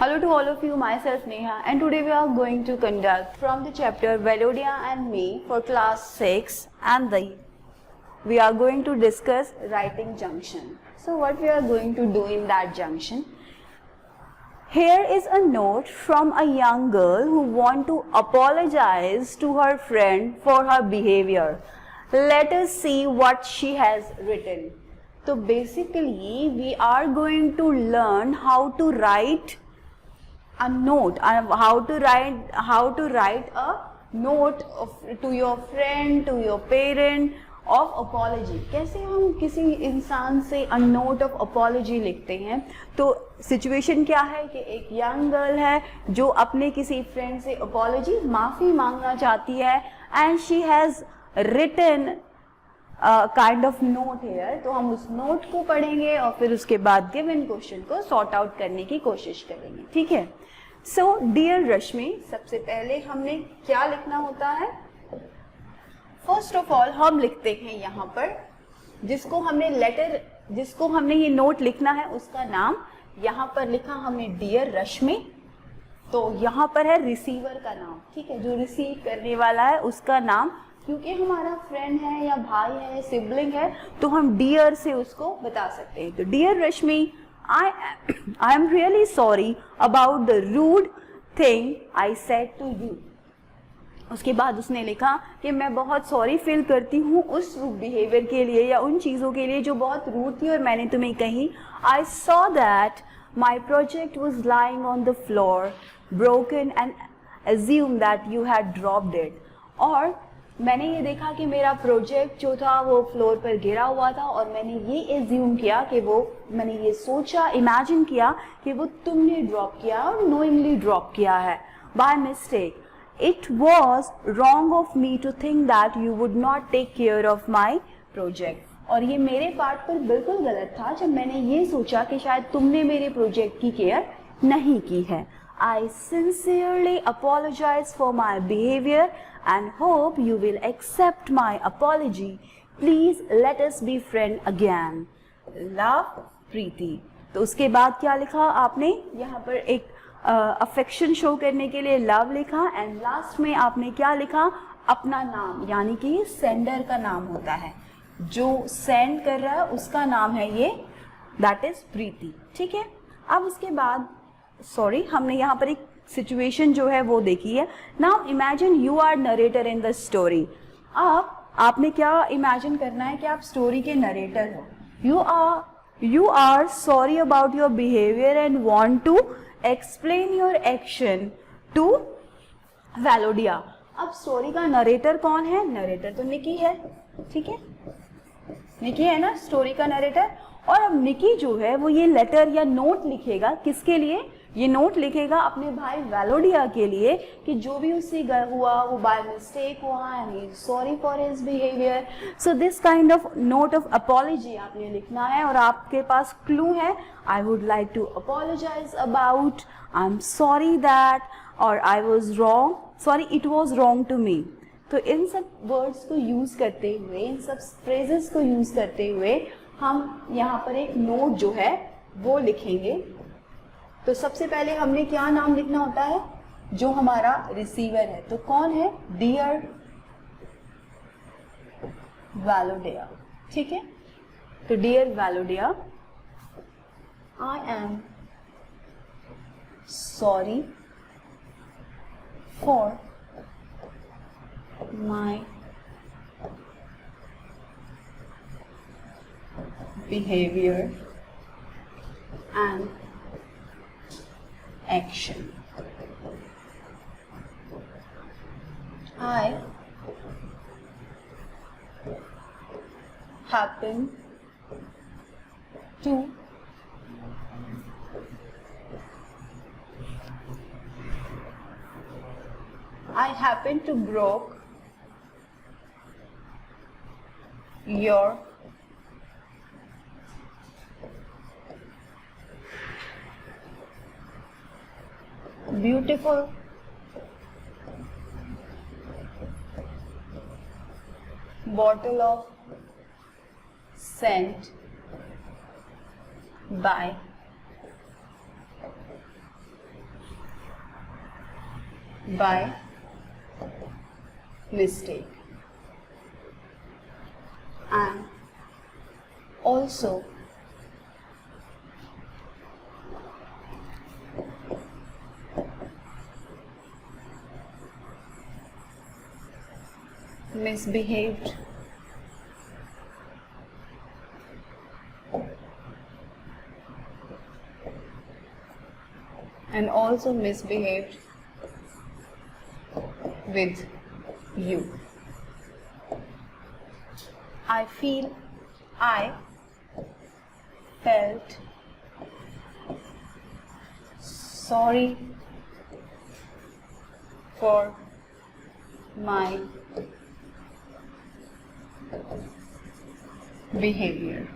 Hello to all of you, myself Neha, and today we are going to conduct from the chapter Velodia and Me for class 6, and we are going to discuss writing junction. So what we are going to do in that junction? Here is a note from a young girl who wants to apologize to her friend for her behavior. Let us see what she has written. So basically we are going to learn how to write a note, how to write a note to your friend, to your parent of apology. कैसे हम किसी इंसान से a note of apology लिखते हैं? तो situation क्या है कि एक यंग गर्ल है जो अपने किसी फ्रेंड से apology माफ़ी मांगना चाहती है and she has written kind of note here. तो हम उस नोट को पढ़ेंगे और फिर उसके बाद गिवन क्वेश्चन को सॉर्ट आउट करने की कोशिश करेंगे. ठीक है. सो डियर रश्मि, सबसे पहले हमने क्या लिखना होता है? फर्स्ट ऑफ ऑल हम लिखते हैं यहाँ पर जिसको हमने ये नोट लिखना है उसका नाम. यहाँ पर लिखा हमने डियर रश्मि, तो यहाँ पर है रिसीवर का नाम. ठीक है, जो रिसीव करने वाला है उसका नाम. क्योंकि हमारा फ्रेंड है या भाई है, सिबलिंग है, तो हम डियर से उसको बता सकते हैं. तो dear Rashmi, I am really sorry about the rude thing I said to you. उसके बाद उसने लिखा कि मैं बहुत सॉरी फील करती हूँ उस बिहेवियर के लिए या उन चीज़ों के लिए जो बहुत रूड थी और मैंने तुम्हें कही. I saw that my project was lying on the floor, broken and assumed that you had dropped it. और मैंने ये देखा कि मेरा प्रोजेक्ट जो था वो फ्लोर पर गिरा हुआ था और मैंने ये एज्यूम किया कि मैंने ये सोचा, इमेजिन किया कि वो तुमने ड्रॉप किया और नोइंगली ड्रॉप किया है by mistake. It was wrong of me to think that you would not take care of my project. और ये मेरे पार्ट पर बिल्कुल गलत था जब मैंने ये सोचा कि शायद तुमने मेरे प्रोजेक्ट की केयर नहीं की है. I sincerely apologize for my behavior and hope you will accept my apology. Please let us be friends again. Love, प्रीति. तो उसके बाद क्या लिखा आपने? यहाँ पर एक अफेक्शन शो करने के लिए लव लिखा एंड लास्ट में आपने क्या लिखा? अपना नाम, यानी कि सेंडर का नाम होता है, जो सेंड कर रहा है उसका नाम है ये, दैट इज प्रीति. ठीक है. अब उसके बाद हमने यहाँ पर एक सिचुएशन जो है वो देखी है. Now imagine you are narrator in the story. अब आपने क्या इमेजिन करना है कि आप स्टोरी के नरेटर हो. You are sorry about your behaviour and want to explain your action to Velodia. अब स्टोरी का नरेटर कौन है? नरेटर तो निकी है. ठीक है, निकी है ना स्टोरी का नरेटर. और अब निकी जो है वो ये लेटर या नोट लिखेगा. किसके लिए? ये नोट लिखेगा अपने भाई वेलोडिया के लिए कि जो भी उससे हुआ वो बाय मिस्टेक हुआ and he sorry for his behaviour. So this kind of note of apology आपने लिखना है और आपके पास क्लू है. I would like to apologise about, I am sorry that, और I was wrong, sorry it was wrong to me. तो इन सब वर्ड्स को यूज करते हुए, इन सब फ्रेजेस को यूज करते हुए हम यहाँ पर एक नोट जो है वो लिखेंगे. तो सबसे पहले हमने क्या नाम लिखना होता है? जो हमारा रिसीवर है. तो कौन है? Dear Velodia. ठीक है. तो dear Velodia, I am sorry for my behavior and action. I happen to broke your beautiful bottle of scent by by mistake, and also misbehaved with you. I felt sorry for my behavior.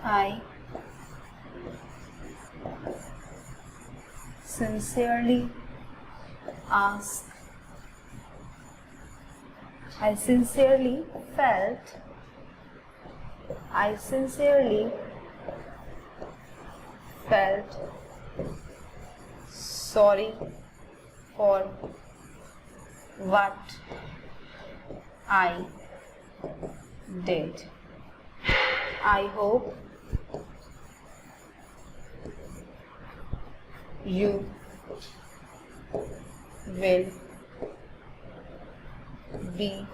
I sincerely felt sorry for what I did. I hope you will be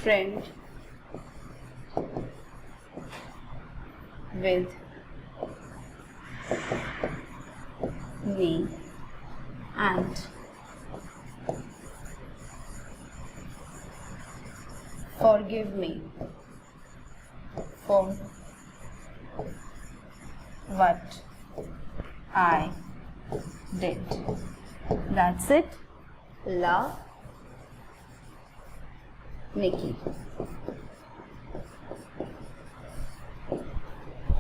friend with me and forgive me for what I did. That's it. Love, Nikki.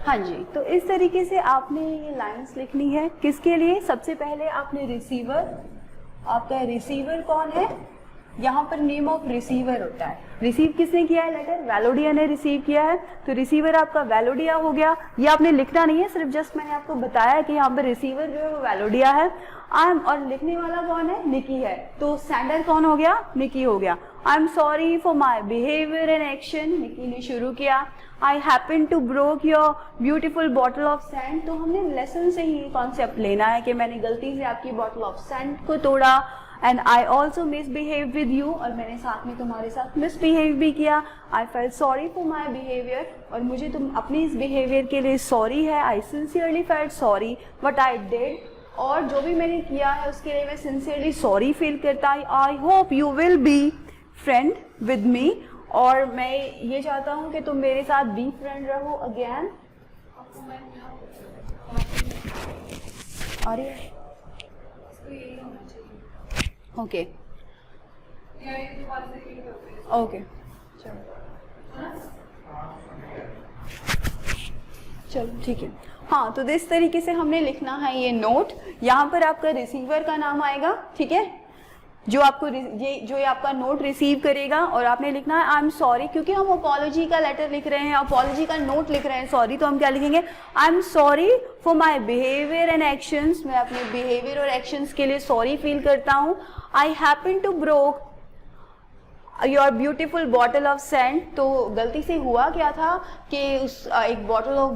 हाँ जी, तो इस तरीके से आपने ये lines लिखनी है। किसके लिए? सबसे पहले आपने रिसीवर, आपका रिसीवर कौन है? यहाँ पर नेम ऑफ रिसीवर होता है। रिसीव किसने किया है लेटर? वैलोडिया ने रिसीव किया है, तो रिसीवर आपका वैलोडिया हो गया। ये आपने लिखना नहीं है, सिर्फ जस्ट मैंने आपको बताया कि यहाँ पर रिसीवर जो है वो वैलोडिया है। और लिखने वाला कौन है? निकी है। तो सेंडर कौन हो गया? निकी हो गया। I am sorry for my behaviour and action, Nikki ने शुरू किया। I happen to broke your beautiful bottle of sand, तो हमने लेसन से ही कॉन्सेप्ट लेना है कि मैंने गलती से आपकी बॉटल ऑफ सैंड को तोड़ा। And I also misbehave with you, और मैंने साथ में तुम्हारे साथ मिसबिहेव भी किया। I felt sorry for my behaviour, और मुझे तुम अपनी इस बिहेवियर के लिए सॉरी है। I sincerely felt sorry what I did, और जो भी मैंने किया है उसके लिए मैं सिंसियरली सॉरी फील करता। I hope you will be friend with me, और मैं ये चाहता हूँ कि तुम मेरे साथ बी फ्रेंड रहो अगेन। अरे ओके ओके, चलो ठीक है। हाँ, तो इस तरीके से हमने लिखना है ये नोट। यहाँ पर आपका रिसीवर का नाम आएगा, ठीक है, जो आपको जो आपका नोट रिसीव करेगा, और आपने लिखना है आई एम सॉरी, क्योंकि हम अपॉलॉजी का लेटर लिख रहे हैं, अपॉलॉजी का नोट लिख रहे हैं सॉरी, तो हम क्या लिखेंगे? आई am sorry for my behaviour and actions, मैं अपने बिहेवियर और एक्शंस के लिए सॉरी फील करता हूँ। I happen to broke your beautiful bottle of sand, तो गलती से हुआ क्या था कि उस एक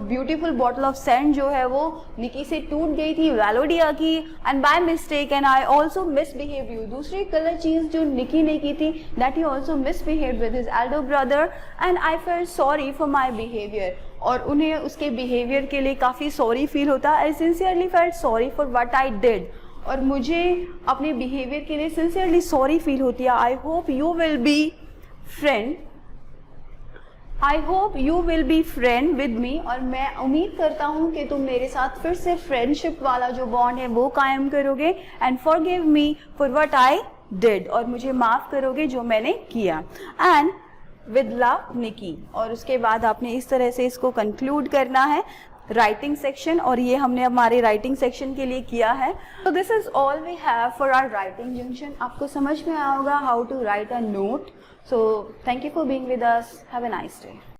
ब्यूटीफुल बॉटल ऑफ सैंड जो है वो निकी से टूट गई थी, वैलोडिया की। And by mistake and I also misbehave you, दूसरी गलत चीज़ जो निकी ने की थी, that he also misbehave with his Elder brother. And I felt sorry for my behaviour, और उन्हें उसके बिहेवियर के लिए काफ़ी सॉरी फील होता। I sincerely felt sorry for what I did, और मुझे अपने बिहेवियर के लिए सिंसियरली सॉरी फील होती है। I hope you will be friend, I hope you will be friend with me, और मैं उम्मीद करता हूँ कि तुम मेरे साथ फिर से फ्रेंडशिप वाला जो बॉन्ड है वो कायम करोगे। And forgive me for what I did, और मुझे माफ़ करोगे जो मैंने किया। एंड विद लव निकी, और उसके बाद आपने इस तरह से इसको कंक्लूड करना है राइटिंग सेक्शन, और ये हमने हमारे राइटिंग सेक्शन के लिए किया है। तो this is all we have for our writing junction. आपको समझ में आया होगा how to write a note. So thank you for being with us, have a nice day.